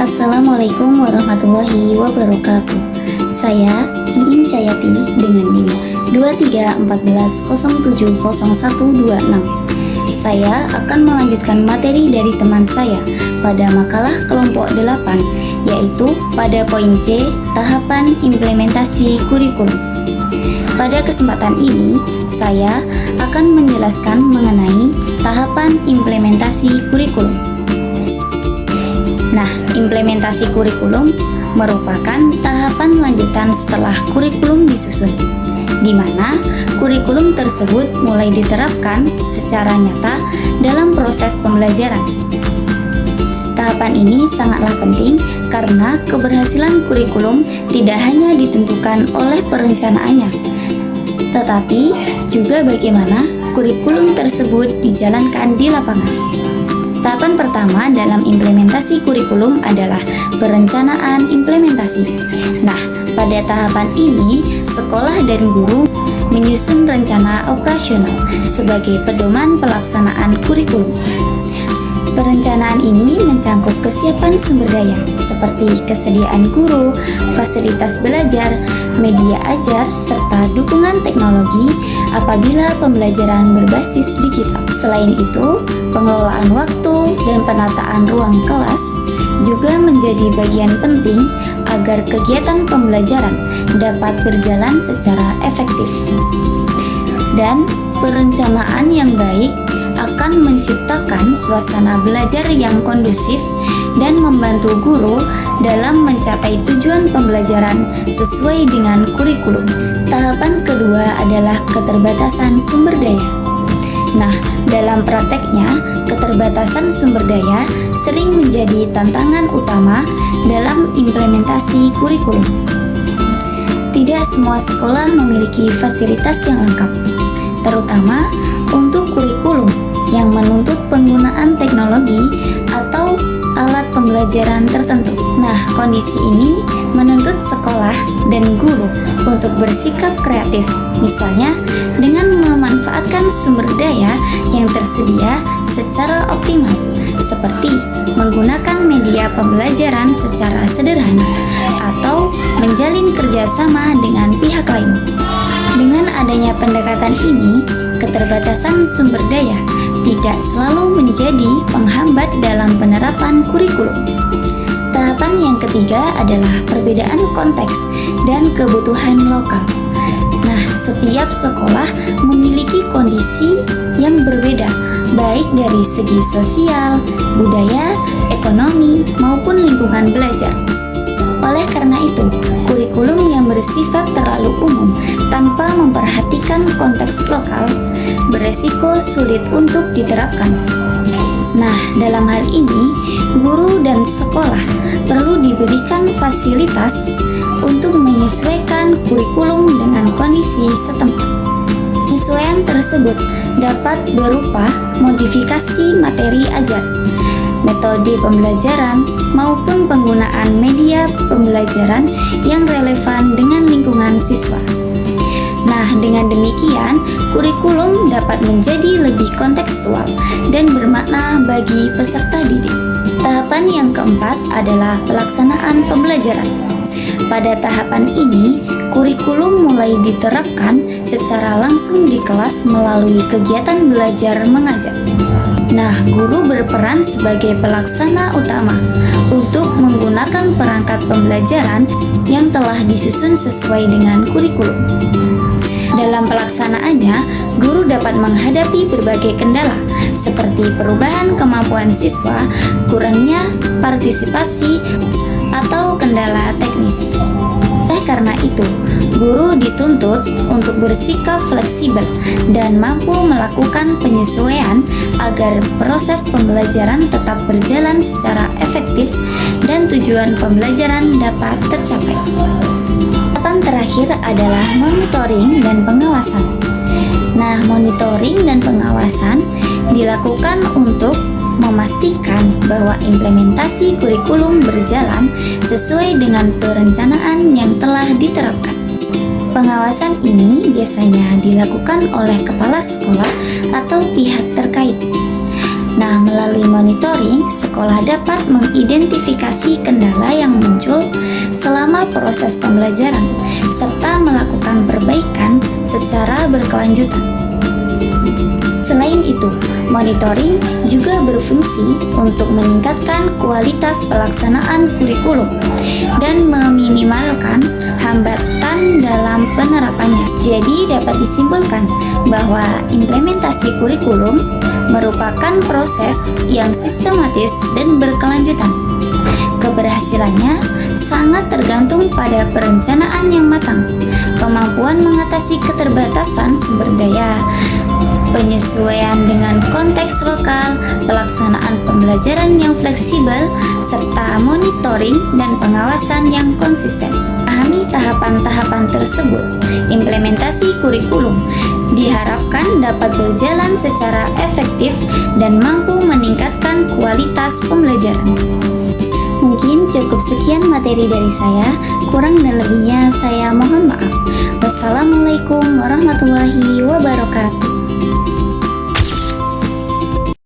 Assalamualaikum warahmatullahi wabarakatuh. Saya Iin Cayati dengan NIM 2314070126. Saya akan melanjutkan materi dari teman saya pada makalah kelompok 8, yaitu pada poin C, tahapan implementasi kurikulum. Pada kesempatan ini, saya akan menjelaskan mengenai tahapan implementasi kurikulum. Nah, implementasi kurikulum merupakan tahapan lanjutan setelah kurikulum disusun, di mana kurikulum tersebut mulai diterapkan secara nyata dalam proses pembelajaran. Tahapan ini sangatlah penting karena keberhasilan kurikulum tidak hanya ditentukan oleh perencanaannya, tetapi juga bagaimana kurikulum tersebut dijalankan di lapangan. Tahapan pertama dalam implementasi kurikulum adalah perencanaan implementasi. Nah, pada tahapan ini, sekolah dan guru menyusun rencana operasional sebagai pedoman pelaksanaan kurikulum. Perencanaan ini mencangkup kesiapan sumber daya seperti kesediaan guru, fasilitas belajar, media ajar, serta dukungan teknologi apabila pembelajaran berbasis digital. Selain itu, pengelolaan waktu dan penataan ruang kelas juga menjadi bagian penting agar kegiatan pembelajaran dapat berjalan secara efektif. Dan perencanaan yang baik akan menciptakan suasana belajar yang kondusif dan membantu guru dalam mencapai tujuan pembelajaran sesuai dengan kurikulum. Tahapan kedua adalah keterbatasan sumber daya. Nah, dalam prakteknya, keterbatasan sumber daya sering menjadi tantangan utama dalam implementasi kurikulum. Tidak semua sekolah memiliki fasilitas yang lengkap, terutama untuk kurikulum yang menuntut penggunaan teknologi atau alat pembelajaran tertentu. Nah, kondisi ini menuntut sekolah dan guru untuk bersikap kreatif, misalnya dengan memanfaatkan sumber daya yang tersedia secara optimal, seperti menggunakan media pembelajaran secara sederhana atau menjalin kerjasama dengan pihak lain. Dengan adanya pendekatan ini, keterbatasan sumber daya tidak selalu menjadi penghambat dalam penerapan kurikulum. Tahapan yang ketiga adalah perbedaan konteks dan kebutuhan lokal. Nah, setiap sekolah memiliki kondisi yang berbeda, baik dari segi sosial, budaya, ekonomi, maupun lingkungan belajar. Oleh karena itu, kurikulum yang bersifat terlalu umum tanpa memperhatikan konteks lokal beresiko sulit untuk diterapkan. Nah, dalam hal ini, guru dan sekolah perlu diberikan fasilitas untuk menyesuaikan kurikulum dengan kondisi setempat. Penyesuaian tersebut dapat berupa modifikasi materi ajar, metode pembelajaran, maupun penggunaan media pembelajaran yang relevan dengan lingkungan siswa. Nah, dengan demikian, kurikulum dapat menjadi lebih kontekstual dan bermakna bagi peserta didik. Tahapan yang keempat adalah pelaksanaan pembelajaran. Pada tahapan ini, kurikulum mulai diterapkan secara langsung di kelas melalui kegiatan belajar mengajar. Nah, guru berperan sebagai pelaksana utama untuk menggunakan perangkat pembelajaran yang telah disusun sesuai dengan kurikulum. Dalam pelaksanaannya, guru dapat menghadapi berbagai kendala seperti perubahan kemampuan siswa, kurangnya partisipasi, atau kendala teknis. Oleh karena itu, guru dituntut untuk bersikap fleksibel dan mampu melakukan penyesuaian agar proses pembelajaran tetap berjalan secara efektif dan tujuan pembelajaran dapat tercapai. Tahapan terakhir adalah monitoring dan pengawasan. Nah, monitoring dan pengawasan dilakukan untuk memastikan bahwa implementasi kurikulum berjalan sesuai dengan perencanaan yang telah diterapkan. Pengawasan ini biasanya dilakukan oleh kepala sekolah atau pihak terkait. Nah, melalui monitoring, sekolah dapat mengidentifikasi kendala yang muncul selama proses pembelajaran serta melakukan perbaikan secara berkelanjutan. Selain itu, monitoring juga berfungsi untuk meningkatkan kualitas pelaksanaan kurikulum dan meminimalkan hambatan dalam penerapannya. Jadi dapat disimpulkan bahwa implementasi kurikulum merupakan proses yang sistematis dan berkelanjutan. Keberhasilannya sangat tergantung pada perencanaan yang matang, kemampuan mengatasi keterbatasan sumber daya, penyesuaian dengan konteks lokal, pelaksanaan pembelajaran yang fleksibel, serta monitoring dan pengawasan yang konsisten. Pahami tahapan-tahapan tersebut, implementasi kurikulum diharapkan dapat berjalan secara efektif dan mampu meningkatkan kualitas pembelajaran. Mungkin cukup sekian materi dari saya, kurang dan lebihnya saya mohon maaf. Wassalamualaikum warahmatullahi wabarakatuh.